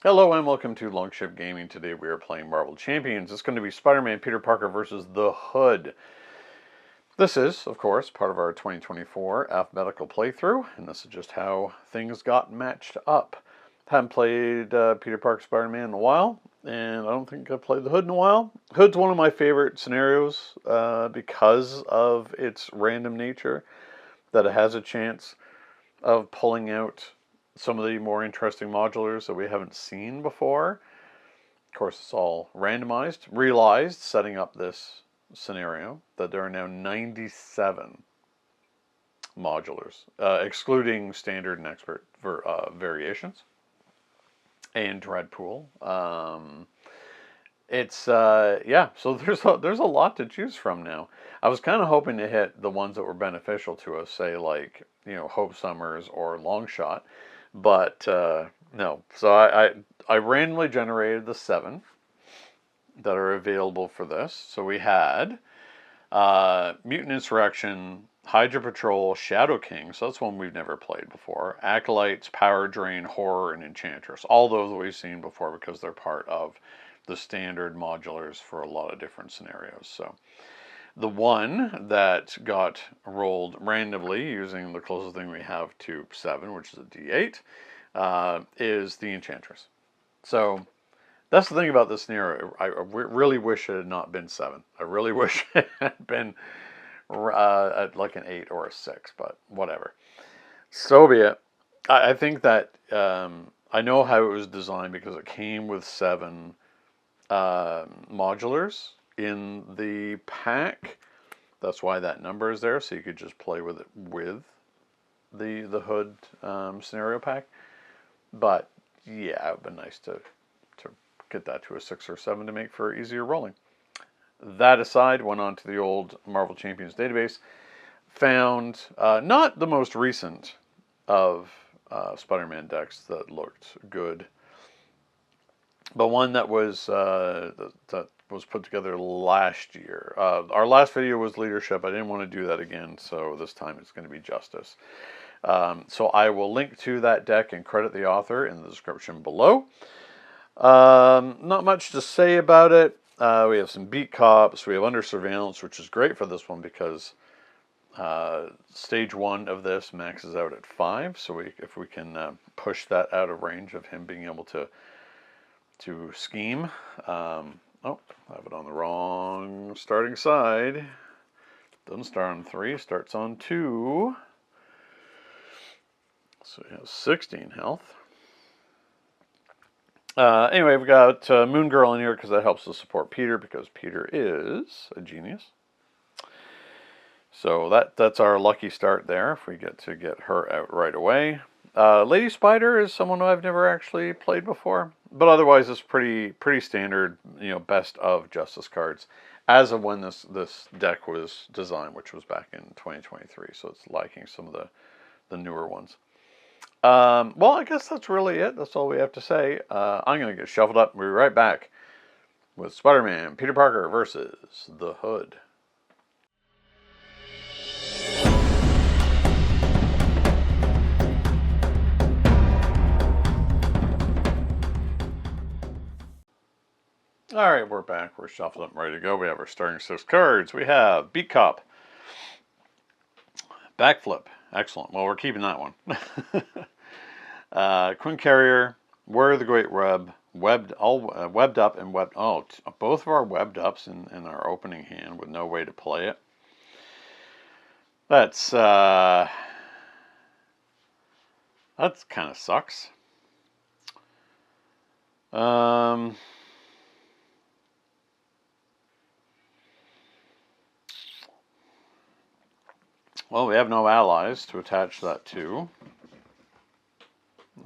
Hello and welcome to Longship Gaming. Today we are playing Marvel Champions. It's going to be Spider-Man Peter Parker versus the Hood. This is, of course, part of our 2024 alphabetical playthrough, and this is just how things got matched up. Haven't played Peter Parker Spider-Man in a while, and I don't think I've played the Hood in a while. Hood's one of my favorite scenarios because of its random nature, that it has a chance of pulling out some of the more interesting modulars that we haven't seen before. Of course, it's all randomized. Realized, setting up this scenario, that there are now 97 modulars, excluding standard and expert variations, and Dreadpool. Yeah, so there's a lot to choose from now. I was kind of hoping to hit the ones that were beneficial to us, say like, Hope Summers or Longshot. But no, so I randomly generated the 7 that are available for this. So we had Mutant Insurrection, Hydra Patrol, Shadow King. So that's one we've never played before. Acolytes, Power Drain, Horror, and Enchantress. All those we've seen before because they're part of the standard modulars for a lot of different scenarios. So the one that got rolled randomly using the closest thing we have to 7, which is a D8, is the Enchantress. So that's the thing about this scenario. I really wish it had not been 7. I really wish it had been at like an 8 or a 6, but whatever. So be it. I think that I know how it was designed because it came with 7 modulars in the pack. That's why that number is there, so you could just play with it with the Hood scenario pack. But yeah, it would be nice to get that to a 6 or 7 to make for easier rolling. That aside, went on to the old Marvel Champions database, found not the most recent of Spider-Man decks that looked good, but one that was put together last year. Our last video was leadership. I didn't want to do that again, so this time it's going to be justice. So I will link to that deck and credit the author in the description below. Not much to say about it. We have some beat cops. We have under surveillance, which is great for this one because stage 1 of this maxes out at 5. So if we can push that out of range of him being able to scheme. Oh, I have it on the wrong starting side. Doesn't start on 3, starts on 2. So he has 16 health. Anyway, we've got Moon Girl in here because that helps to support Peter because Peter is a genius. So that's our lucky start there if we get to get her out right away. Lady Spider is someone who I've never actually played before, but otherwise it's pretty standard, best of Justice cards as of when this deck was designed, which was back in 2023. So it's liking some of the newer ones. Well, I guess that's really it. That's all we have to say. I'm going to get shuffled up. We'll be right back with Spider-Man Peter Parker versus the Hood. All right, we're back. We're shuffled up, ready to go. We have our starting 6 cards. We have Beat Cop, Backflip. Excellent. Well, we're keeping that one. Quinn Carrier, Warrior of the Great Web, webbed up and webbed. Oh, both of our webbed ups in our opening hand with no way to play it. That's kind of sucks. Well, we have no allies to attach that to.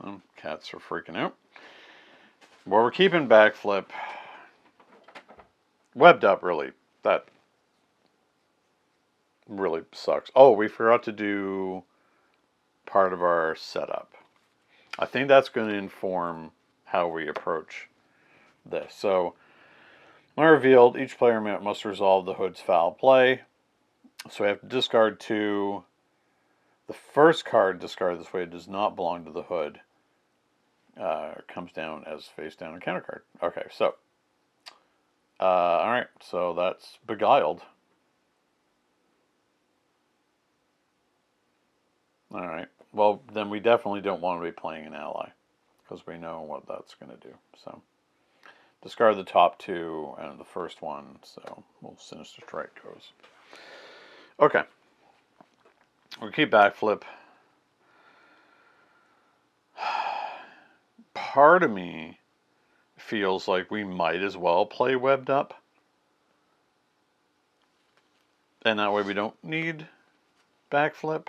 Well, cats are freaking out. Well, we're keeping Backflip. Webbed up, really. That really sucks. Oh, we forgot to do part of our setup. I think that's going to inform how we approach this. So, when revealed, each player must resolve the Hood's foul play. So we have to discard 2. The first card discarded this way does not belong to the Hood. Kind comes down as face down encounter card. Okay, so all right, so that's Beguiled. All right, well then we definitely don't want to be playing an ally because we know what that's going to do. So discard the top two and the first one. So we'll Sinister Strike goes. Okay, we'll keep Backflip. Part of me feels like we might as well play Webbed Up. And that way we don't need Backflip.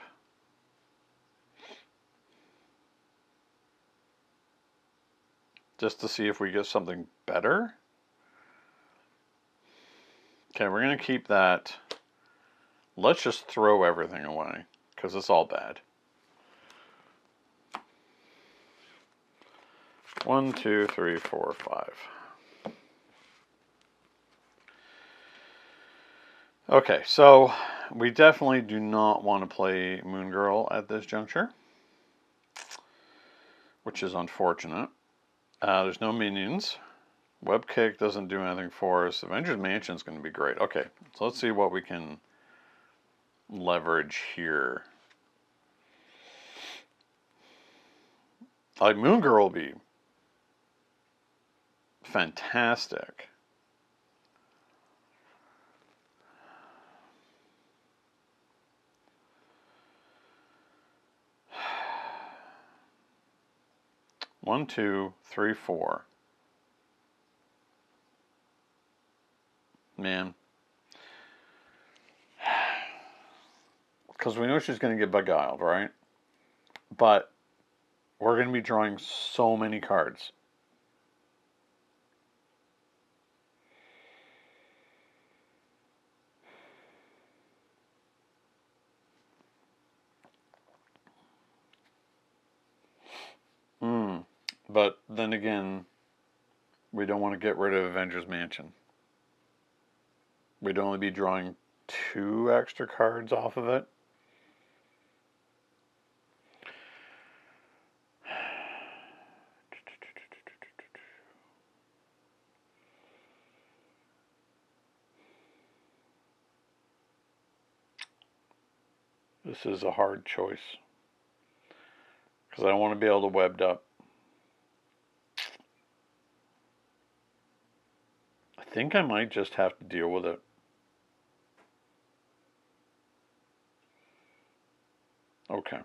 Just to see if we get something better. Okay, we're going to keep that. Let's just throw everything away, because it's all bad. 1, 2, 3, 4, 5. Okay, so we definitely do not want to play Moon Girl at this juncture, which is unfortunate. There's no minions. Web Kick doesn't do anything for us. Avengers Mansion is going to be great. Okay, so let's see what we can leverage here. Like, Moon Girl will be fantastic. One, two, three, four. Man. Because we know she's going to get Beguiled, right? But we're going to be drawing so many cards. But then again, we don't want to get rid of Avengers Mansion. We'd only be drawing 2 extra cards off of it. This is a hard choice. Because I want to be able to Webbed Up. I think I might just have to deal with it. Okay.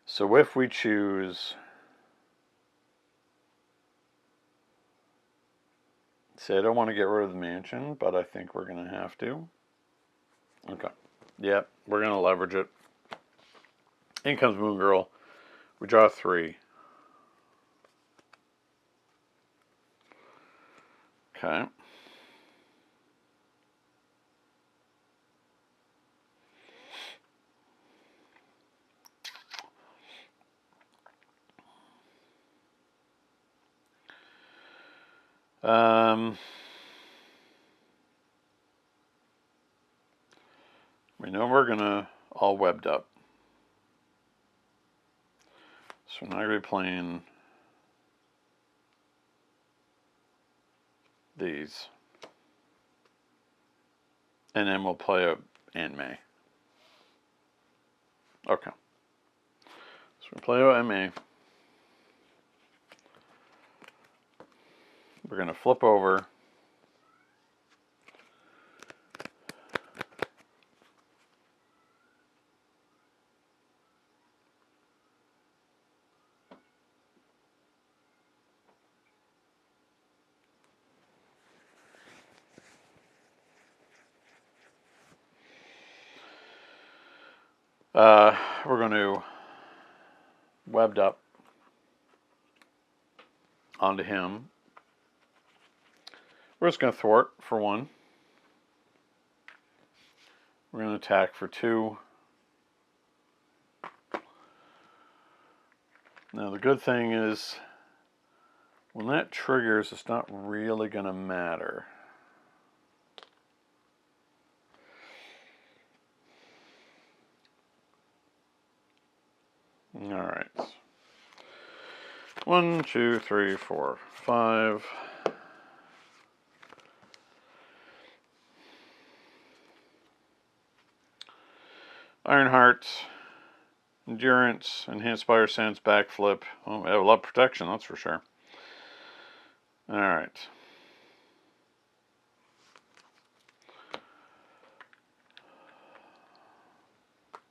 So if we choose... See, I don't want to get rid of the mansion, but I think we're going to have to. Okay. Yep, we're going to leverage it. In comes Moon Girl. We draw 3. Okay. We know we're going to all Webbed Up. So we're not going to be playing these. And then we'll play a Aunt May. Okay. So we play a Aunt May. We're going to flip over. We're going to Webbed Up onto him. We're just going to thwart for 1. We're going to attack for 2. Now the good thing is, when that triggers, it's not really going to matter. Alright. 1, 2, 3, 4, 5. Ironheart, endurance, enhanced fire sense, backflip. Oh, we have a lot of protection, that's for sure. Alright.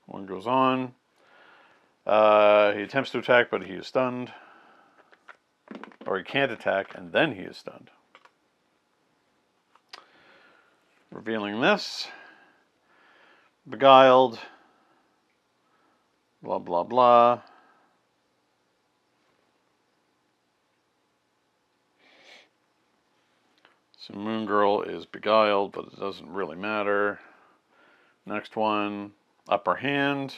One goes on. He attempts to attack, but he is stunned. Or he can't attack, and then he is stunned. Revealing this. Beguiled. Blah, blah, blah. So Moon Girl is beguiled, but it doesn't really matter. Next one, upper hand.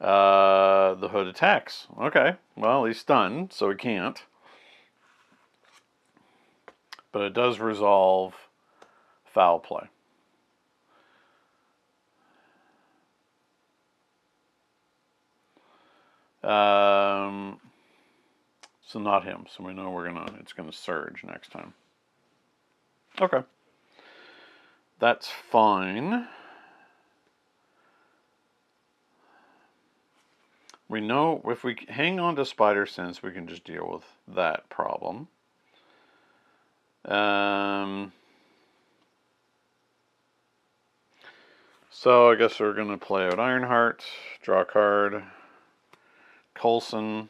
The hood attacks. Okay, well, he's stunned, so he can't. But it does resolve foul play. So not him. So we know it's gonna surge next time. Okay. That's fine. We know if we hang on to Spider Sense, we can just deal with that problem. So I guess we're going to play out Ironheart, draw a card, Coulson.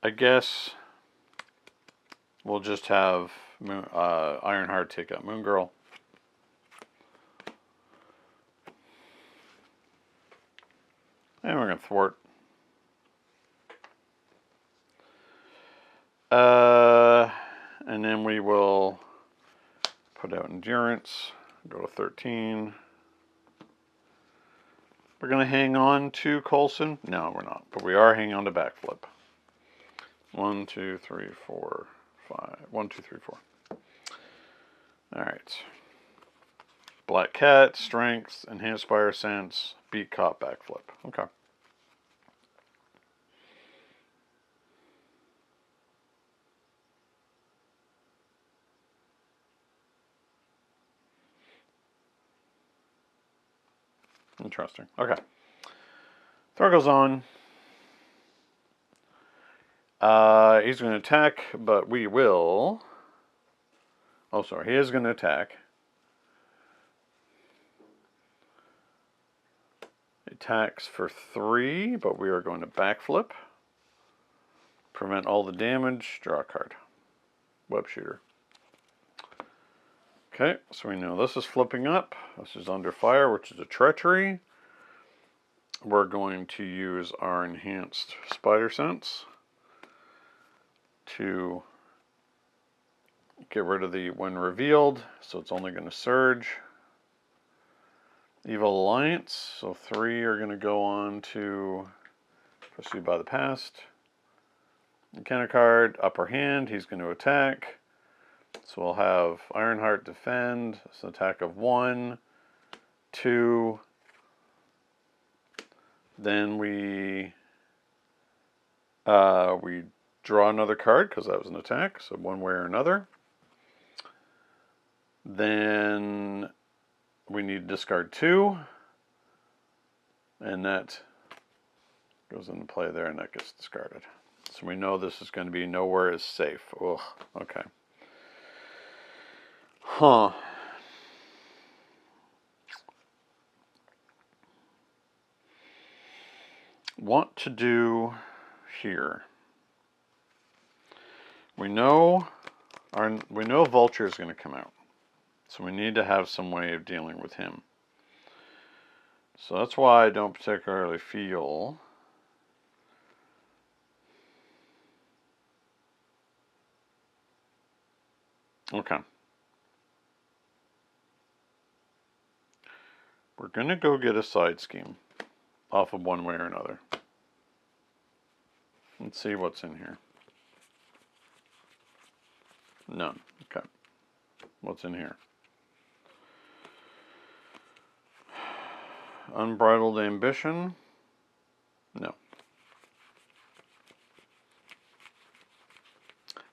I guess we'll just have Ironheart take out Moon Girl. And we're going to thwart. And then we will put out Endurance, go to 13. We're going to hang on to Coulson. No, we're not. But we are hanging on to Backflip. 1, 2, 3, 4, 5. 1, 2, 3, 4. Alright. Black Cat, Strength, Enhanced Fire Sense, Beat Cop, Backflip. Okay. Interesting. Okay. Throw goes on. He's going to attack, but we will... Oh, sorry. He is going to attack. Attacks for 3, but we are going to backflip. Prevent all the damage. Draw a card. Web Shooter. Okay, so we know this is flipping up. This is under fire, which is a treachery. We're going to use our enhanced Spider Sense to get rid of the when revealed, so it's only going to surge. Evil Alliance, so 3 are going to go on to Pursued by the Past. Encounter card, upper hand, he's going to attack. So we'll have Ironheart defend. It's an attack of 1, 2. Then we draw another card because that was an attack, so one way or another. Then we need to discard 2, and that goes into play there, and that gets discarded. So we know this is going to be nowhere is safe. Ugh, okay. Huh. What to do here? We know Vulture is going to come out, so we need to have some way of dealing with him. So that's why I don't particularly feel okay. We're going to go get a side scheme off of one way or another. Let's see what's in here. None. Okay. What's in here? Unbridled ambition? No.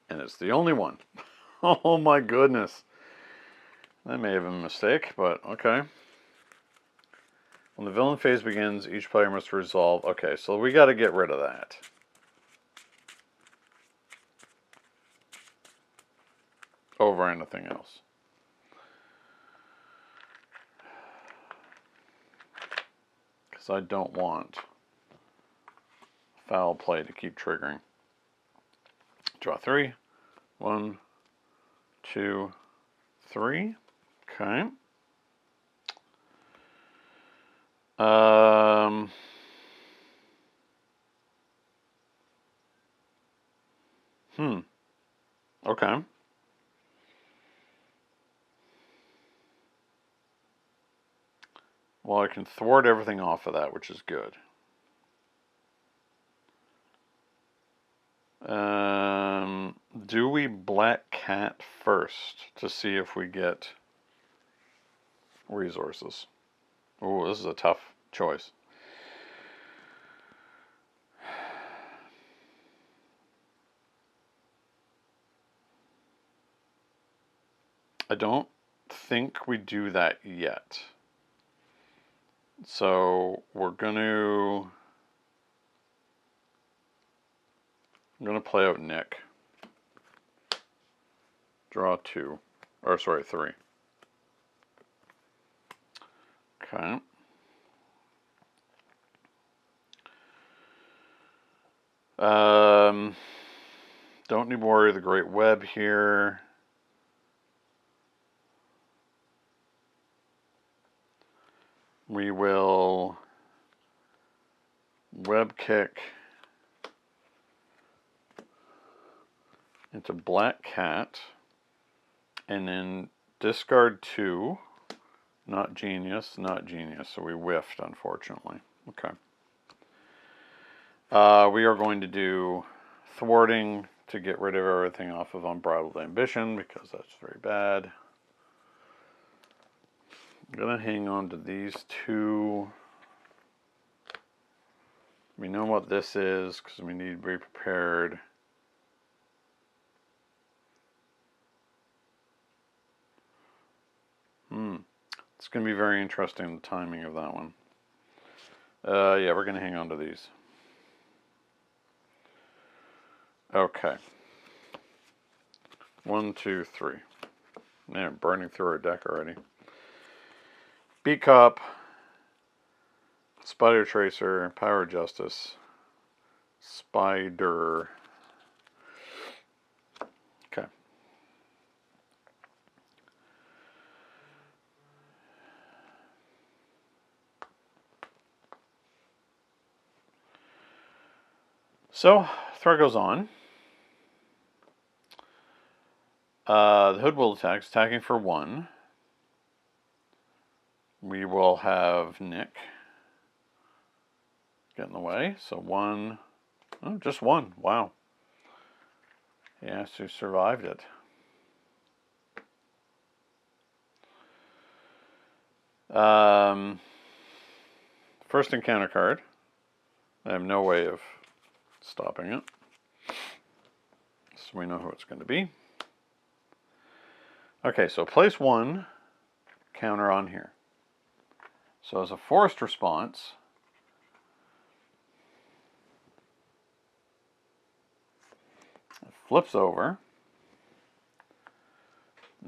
And it's the only one. Oh my goodness. That may have been a mistake, but okay. When the villain phase begins, each player must resolve. Okay, so we got to get rid of that. Over anything else. Because I don't want foul play to keep triggering. Draw 3. 1, 2, 3. Okay. Okay. Well, I can thwart everything off of that, which is good. Do we Black Cat first to see if we get resources? Oh, this is a tough choice. I don't think we do that yet. So I'm gonna play out Nick. Draw 2. Or sorry, 3. Okay. Don't need to worry the Great Web here. We will web kick into Black Cat and then discard 2. Not genius, not genius. So we whiffed, unfortunately. Okay. We are going to do thwarting to get rid of everything off of Unbridled Ambition because that's very bad. I'm going to hang on to these 2. We know what this is because we need to be prepared. It's going to be very interesting, the timing of that one. Yeah, we're going to hang on to these. Okay. 1, 2, 3. Man, burning through our deck already. Beat Cop, Spider Tracer, Power of Justice, Spider. Okay. So, threat goes on. The Hood will attack, attacking for 1. We will have Nick get in the way. So 1, oh, just 1. Wow. He actually survived it. First encounter card. I have no way of stopping it. So we know who it's going to be. Okay, so place 1 counter on here. So as a forced response, it flips over.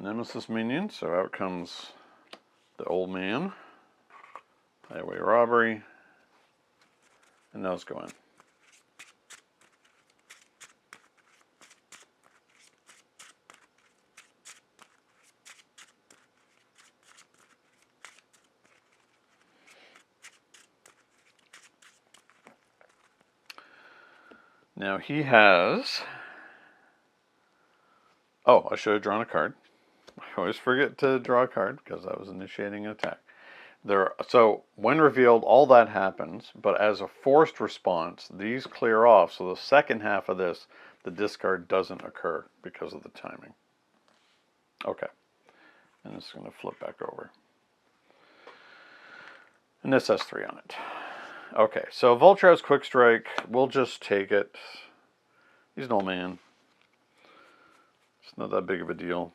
Nemesis minion, so out comes the old man. Highway robbery. And those go in. Now he has... Oh, I should have drawn a card. I always forget to draw a card because I was initiating an attack. So when revealed, all that happens, but as a forced response, these clear off. So the second half of this, the discard doesn't occur because of the timing. Okay, and it's going to flip back over. And this has 3 on it. Okay, so Vulture has Quick Strike. We'll just take it. He's an old man. It's not that big of a deal.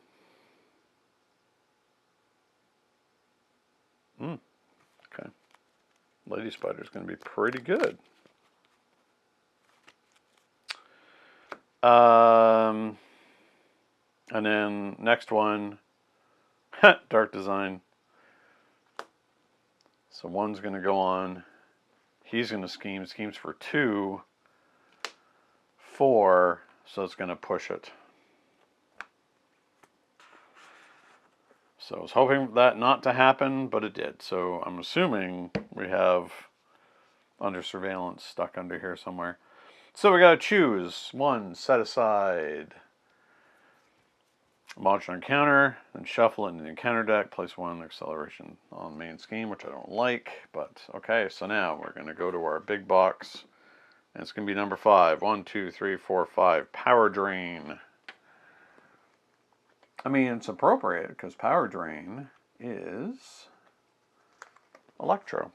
Okay. Lady Spider's going to be pretty good. And then next one, Dark Design. So one's going to go on. He's going to scheme. Schemes for 2, 4. So it's going to push it. So I was hoping that not to happen, but it did. So I'm assuming we have Under Surveillance stuck under here somewhere. So we got to choose one, set aside. Launch an encounter, then shuffle it into the encounter deck, place 1 acceleration on main scheme, which I don't like, but okay, so now we're going to go to our big box, and it's going to be number 5. 1, 2, 3, 4, 5. Power Drain. I mean, it's appropriate, because Power Drain is Electro.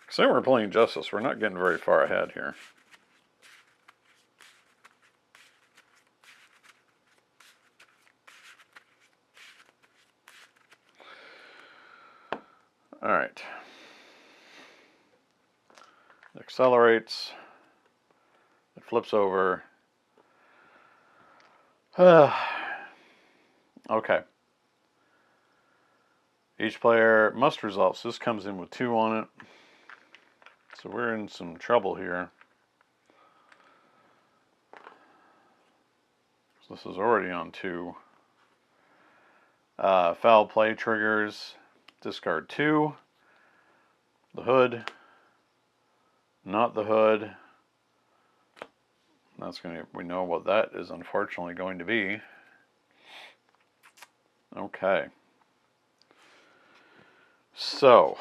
So we're playing Justice. We're not getting very far ahead here. All right. It accelerates. It flips over. Okay. Each player must resolve. So this comes in with 2 on it. So we're in some trouble here. So this is already on 2. Foul play triggers. Discard 2. The hood. Not the hood. That's going to, we know what that is unfortunately going to be. Okay. So.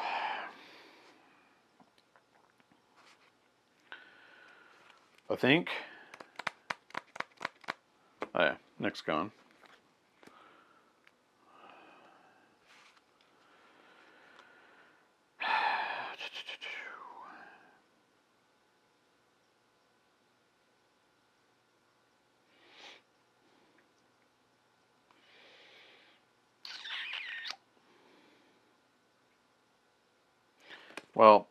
I think. Oh yeah, Nick's gone. Well,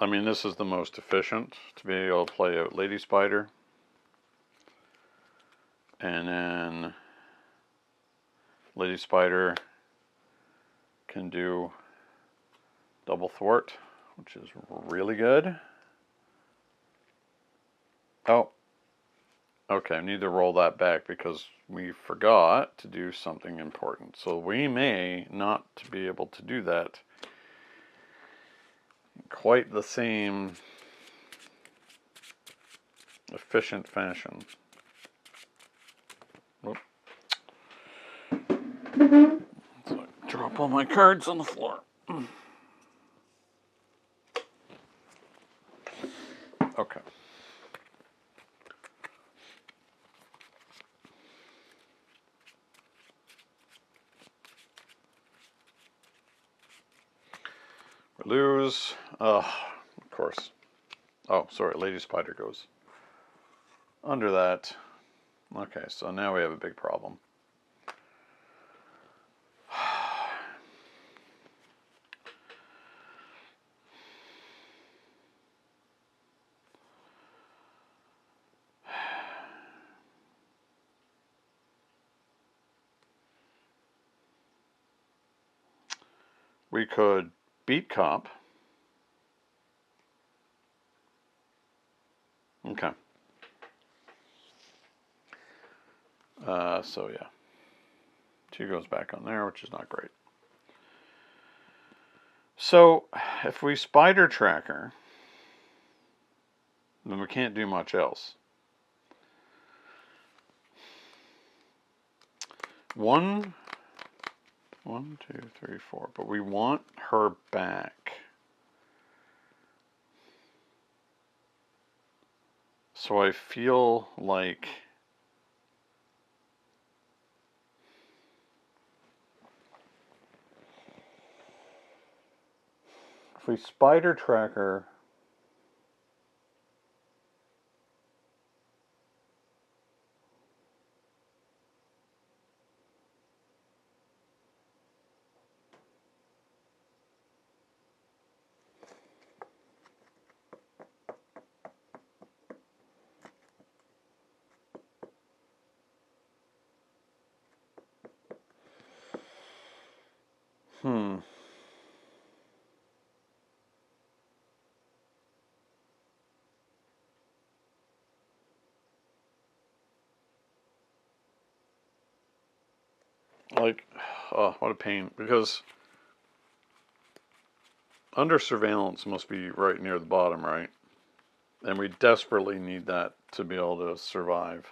I mean, this is the most efficient to be able to play out Lady Spider. And then Lady Spider can do double thwart, which is really good. Oh, okay, I need to roll that back because we forgot to do something important. So we may not be able to do that in quite the same efficient fashion. Whoop. So I drop all my cards on the floor. Okay. We lose. Of course. Oh, sorry. Lady Spider goes under that. Okay, so now we have a big problem. We could beat Cop. Okay. So yeah. 2 goes back on there, which is not great. So, if we spider tracker, then we can't do much else. One, 2, 3, 4. But we want her back. So I feel like if we spider tracker, like, oh, what a pain. Because under surveillance must be right near the bottom, right? And we desperately need that to be able to survive.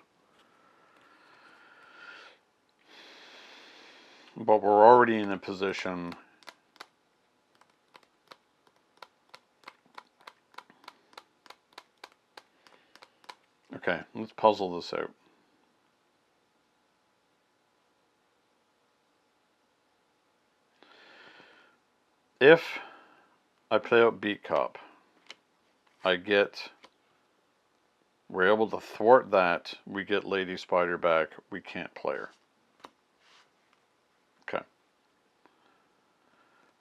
But we're already in a position. Okay, let's puzzle this out. If I play out Beat Cop, we're able to thwart that, we get Lady Spider back, we can't play her. Okay.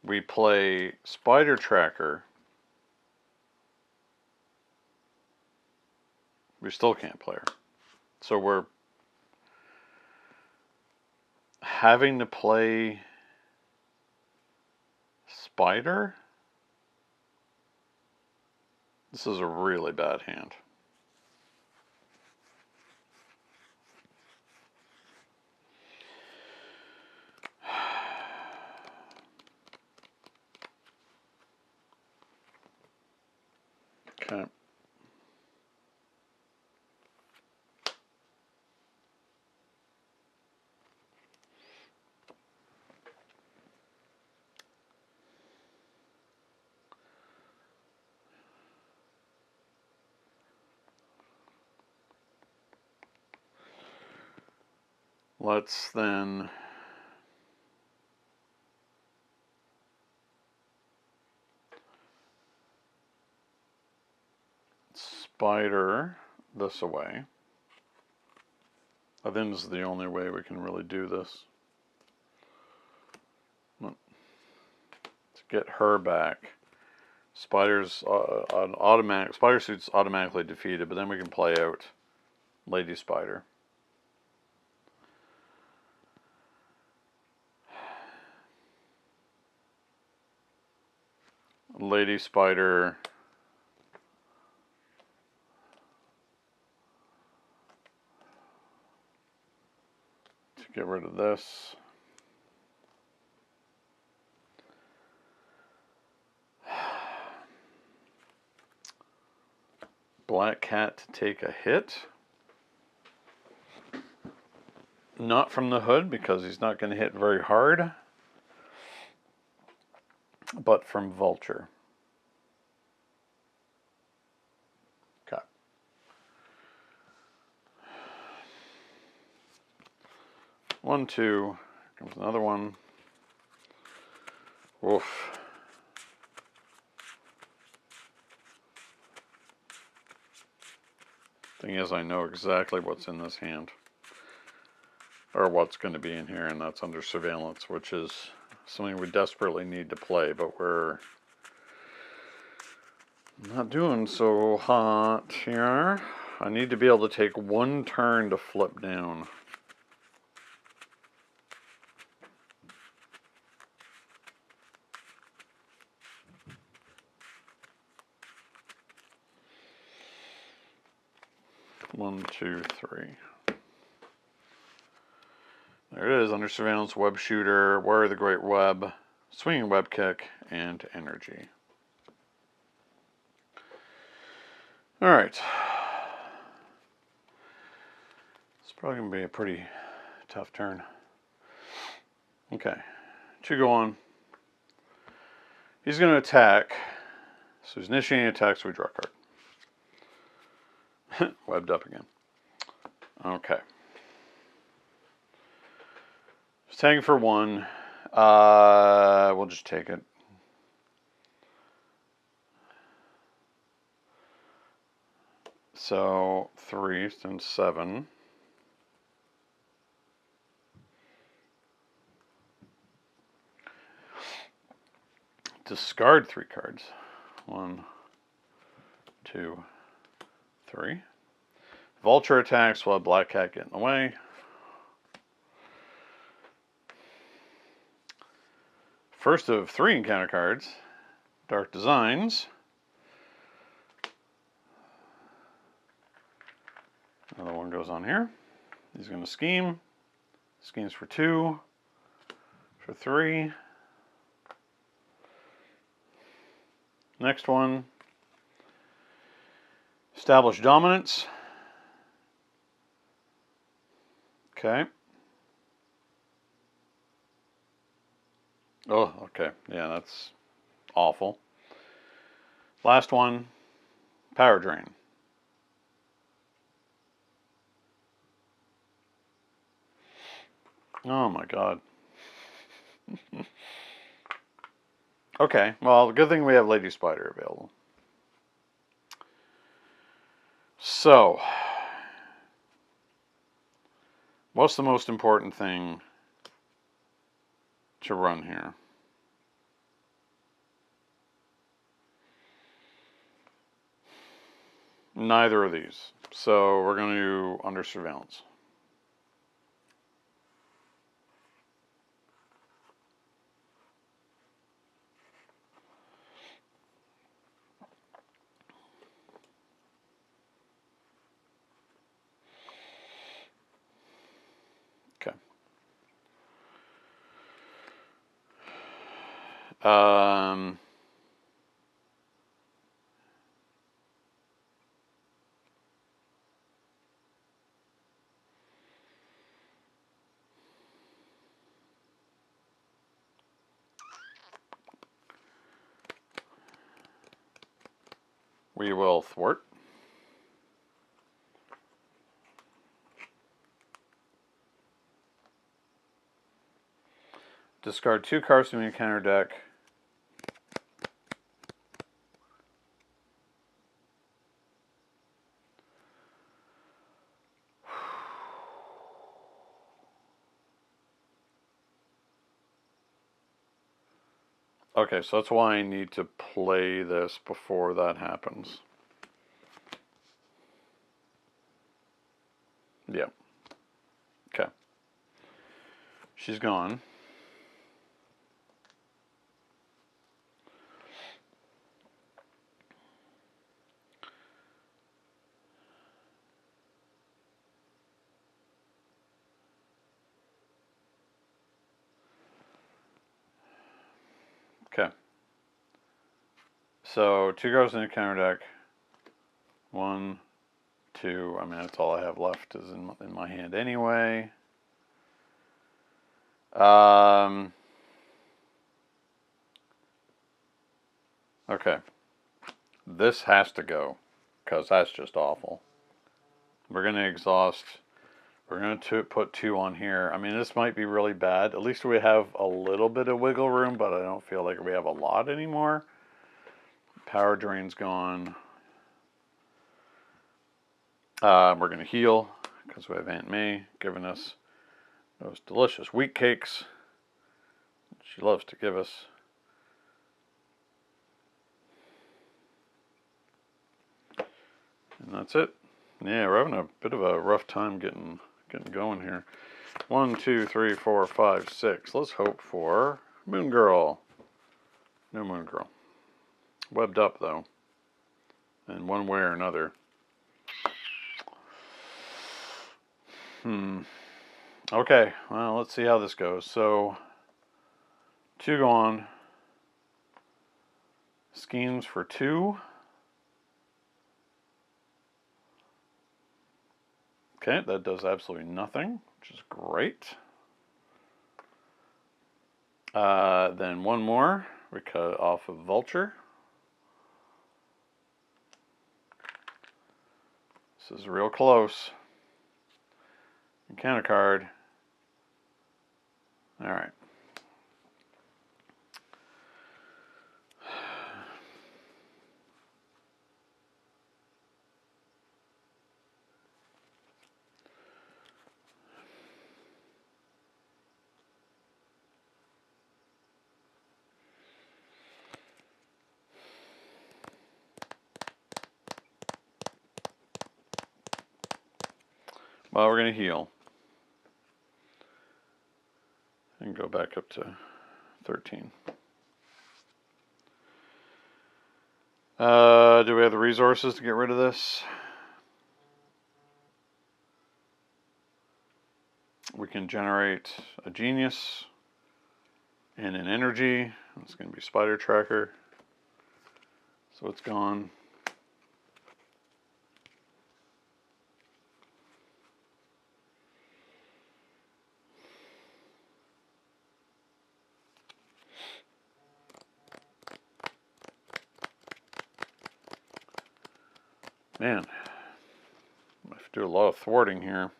We play Spider Tracker, we still can't play her. So we're having to play Spider? This is a really bad hand. Okay. Let's then spider this away. I think this is the only way we can really do this. To get her back. Spider's Spider Suit's automatically defeated, but then we can play out Lady Spider. Lady Spider to get rid of this. Black Cat to take a hit. Not from the Hood because he's not going to hit very hard, but from Vulture. Okay. One, two. Here comes another one. Oof. Thing is, I know exactly what's in this hand. Or what's going to be in here, and that's under surveillance, which is something we desperately need to play, but we're not doing so hot here. I need to be able to take one turn to flip down. One, two, three. There it is, under surveillance, web shooter, Warrior of the Great Web, swinging web kick, and energy. Alright. It's probably going to be a pretty tough turn. Okay. 2 go on. He's going to attack. So he's initiating attack, so we draw a card. Webbed up again. Okay. He's tagging for 1. We'll just take it. So 3, then 7. Discard 3 cards. 1, 2, 3. Vulture attacks while Black Cat get in the way. First of 3 encounter cards. Dark Designs. Another one goes on here. He's going to scheme. Schemes for 2. For 3. Next one. Establish dominance. Okay. Oh, okay. Yeah, that's awful. Last one. Power drain. Oh my god. Okay, well, good thing we have Lady Spider available. So, what's the most important thing to run here? Neither of these. So we're going to under surveillance. Okay. We will thwart. Discard 2 cards from your counter deck. Okay, so that's why I need to play this before that happens. Yeah. Okay. She's gone. Okay. So 2 cards in the counter deck. 1, 2. I mean, that's all I have left is in my hand anyway. Okay. This has to go, because that's just awful. We're going to exhaust. We're going to put 2 on here. I mean, this might be really bad. At least we have a little bit of wiggle room, but I don't feel like we have a lot anymore. Power drain's gone. We're going to heal, because we have Aunt May giving us those delicious wheat cakes she loves to give us. And that's it. Yeah, we're having a bit of a rough time getting going here. 1, 2, 3, 4, 5, 6. Let's hope for Moon Girl. No Moon Girl. Webbed up though, in one way or another. Okay, well, let's see how this goes. So 2 go on. Schemes for 2. Okay, that does absolutely nothing, which is great. Then 1 more. We cut off of Vulture. This is real close. Encounter card. Alright. Well, we're going to heal. And go back up to 13. Do we have the resources to get rid of this? We can generate a genius and an energy. It's going to be Spider Tracker. So it's gone. Man, I have to do a lot of thwarting here.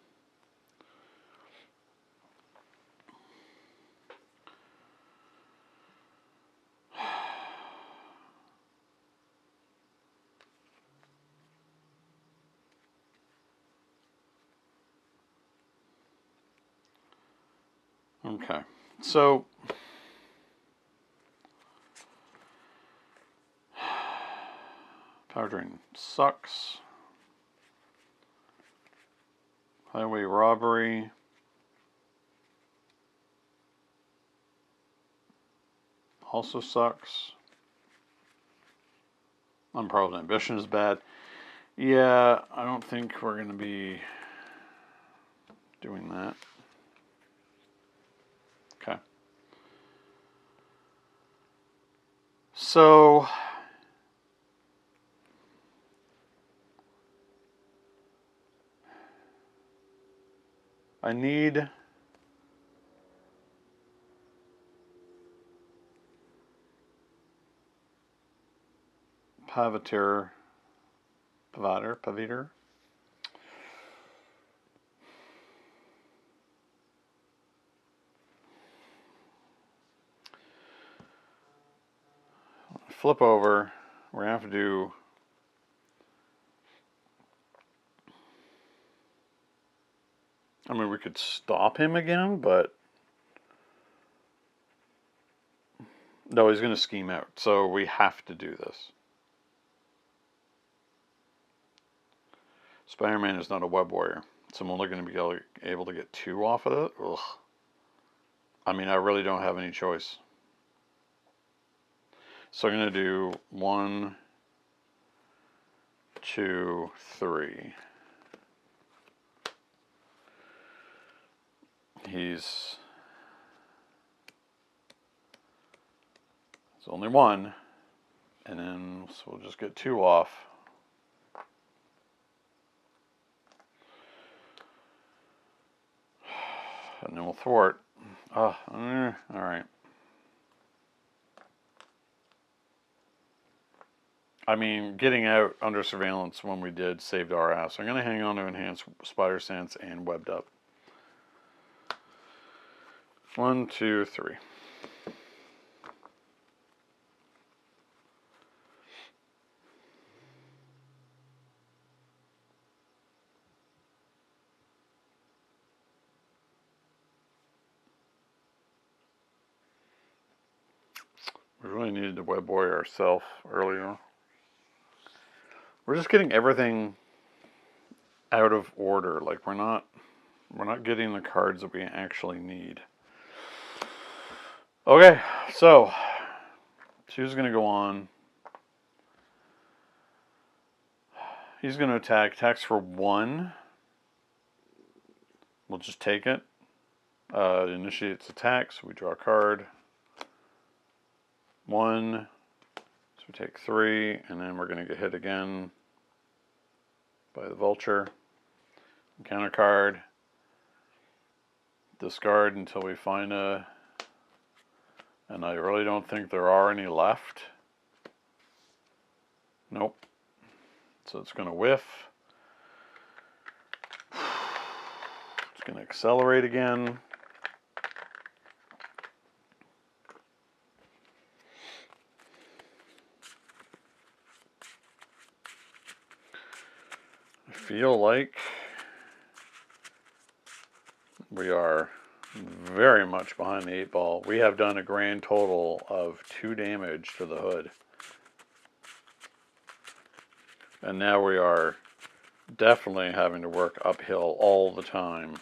Okay, so Power Drain sucks. Highway Robbery. Also sucks. Unprovoked Ambition is bad. Yeah, I don't think we're going to be doing that. Okay. So I need Paviter. Flip over. We're going to have to do I mean, we could stop him again, but no, he's going to scheme out. So we have to do this. Spider-Man is not a web warrior, so I'm only going to be able to get 2 off of it. Ugh. I mean, I really don't have any choice. So I'm going to do 1, 2, 3. It's only 1, and then so we'll just get 2 off. And then we'll thwart. Oh, all right. I mean, getting out under surveillance when we did saved our ass. I'm going to hang on to Enhanced Spider Sense and Webbed Up. 1, 2, 3. We really needed to web warrior ourselves earlier. We're just getting everything out of order. Like we're not getting the cards that we actually need. Okay, so Sue's gonna go on. He's gonna attack. Attacks for 1. We'll just take it. Initiates attack, so we draw a card. 1. So we take 3, and then we're going to get hit again by the vulture. Counter card. Discard until we find a... And I really don't think there are any left. Nope. So it's going to whiff. It's going to accelerate again. I feel like we are very much behind the 8 ball. We have done a grand total of 2 damage to the hood. And now we are definitely having to work uphill all the time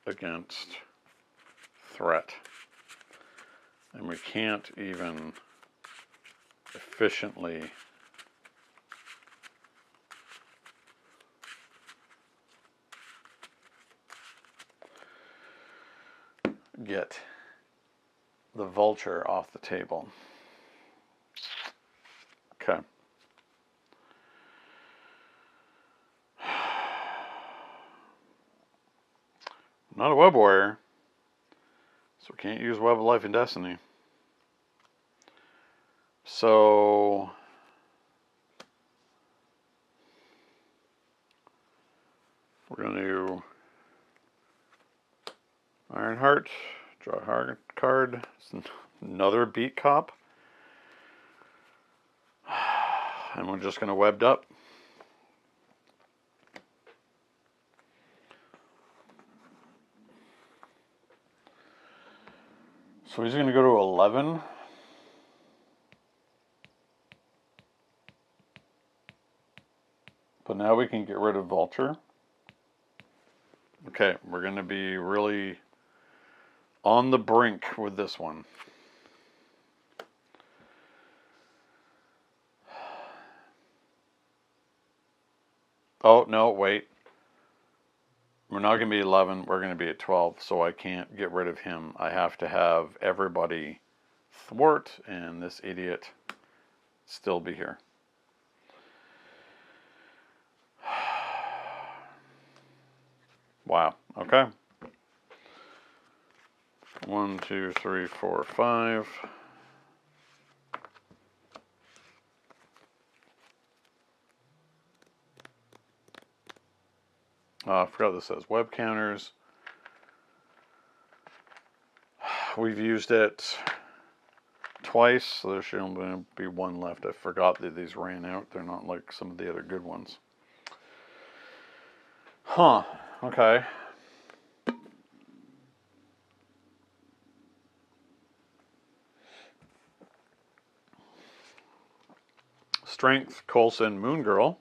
against threat. And we can't even efficiently get the vulture off the table. Okay. I'm not a web warrior, so we can't use Web of Life and Destiny. So we're going to Ironheart, draw a hard card. It's another beat cop. And we're just going to webbed up. So he's going to go to 11. But now we can get rid of Vulture. Okay, we're going to be really on the brink with this one. Oh, no, wait. We're not going to be 11, we're going to be at 12, so I can't get rid of him. I have to have everybody thwart, and this idiot still be here. Wow, okay. 1, 2, 3, 4, 5. I forgot this says web counters. We've used it twice, so there should only be 1 left. I forgot that these ran out. They're not like some of the other good ones. Huh, okay. Strength, Coulson, Moon Girl.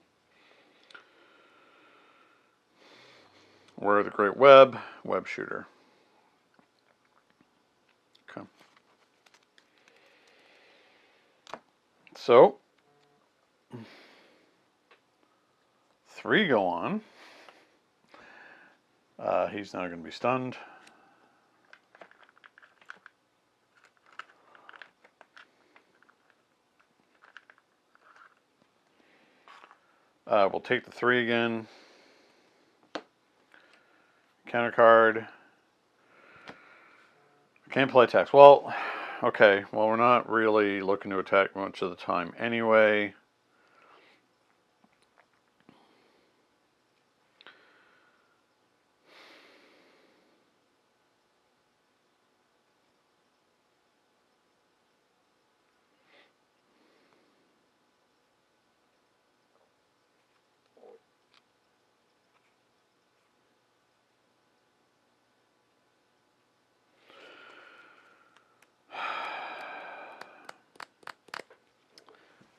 We're the Great Web, Web Shooter. Okay. So, 3 go on. He's now going to be stunned. We'll take the 3 again. Counter card. Can't play attacks. Well, okay. Well, we're not really looking to attack much of the time anyway.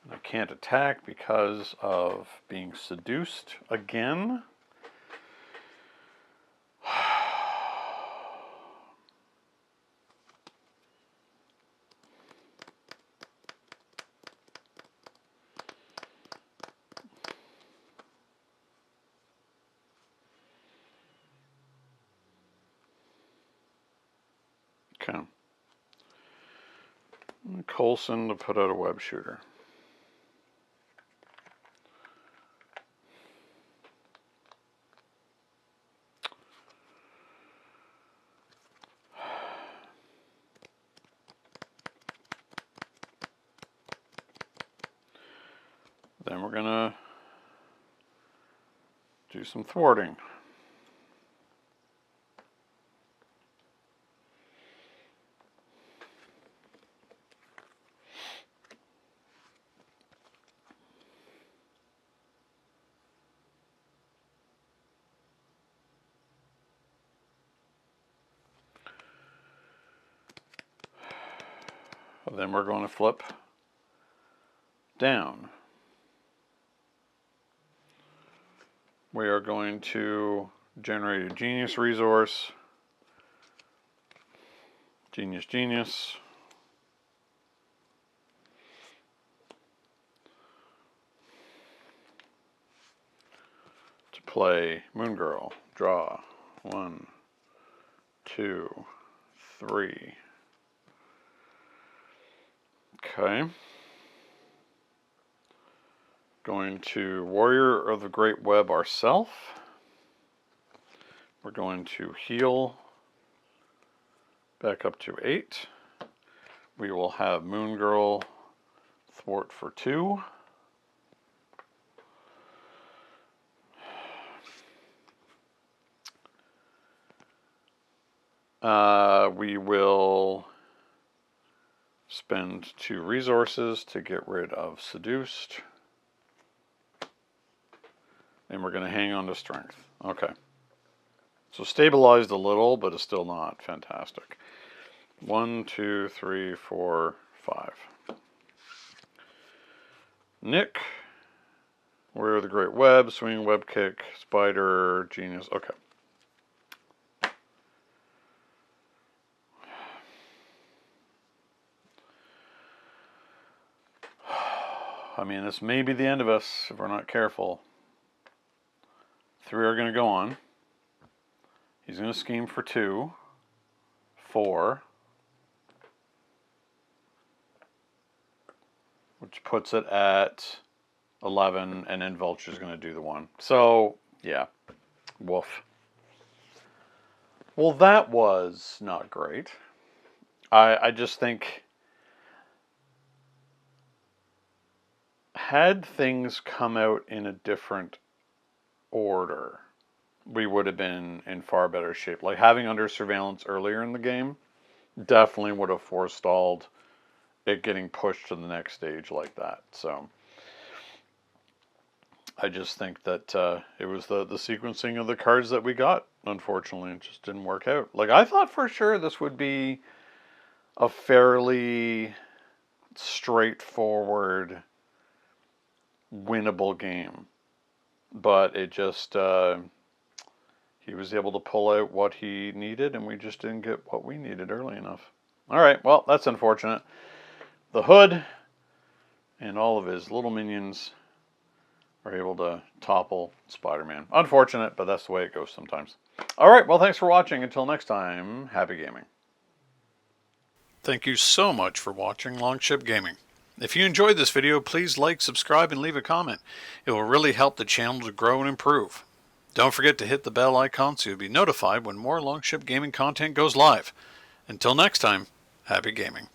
I can't attack because of being seduced again. Okay. Coulson to put out a web shooter. Then we're gonna do some thwarting. Then we're going to flip down. We are going to generate a genius resource. Genius. To play Moon Girl. Draw. 1, 2, 3. Okay. Going to Warrior of the Great Web ourselves. We're going to heal back up to 8. We will have Moon Girl thwart for 2. We will spend 2 resources to get rid of Seduced. And we're going to hang on to Strength. Okay. So stabilized a little, but it's still not fantastic. 1, 2, 3, 4, 5. Nick. Warrior of the Great Web, Swing, Web Kick, Spider, Genius. Okay. I mean, this may be the end of us if we're not careful. 3 are going to go on. He's going to scheme for 2, 4, which puts it at 11, and then Vulture's going to do the 1. So, yeah, woof. Well, that was not great. I just think, had things come out in a different order, we would have been in far better shape. Like having under surveillance earlier in the game definitely would have forestalled it getting pushed to the next stage like that. So I just think that it was the sequencing of the cards that we got. Unfortunately, it just didn't work out. Like I thought for sure this would be a fairly straightforward, winnable game. But it just, he was able to pull out what he needed, and we just didn't get what we needed early enough. Alright, well, that's unfortunate. The Hood and all of his little minions are able to topple Spider-Man. Unfortunate, but that's the way it goes sometimes. Alright, well, thanks for watching. Until next time, happy gaming. Thank you so much for watching Longship Gaming. If you enjoyed this video, please like, subscribe, and leave a comment. It will really help the channel to grow and improve. Don't forget to hit the bell icon so you'll be notified when more Longship Gaming content goes live. Until next time, happy gaming.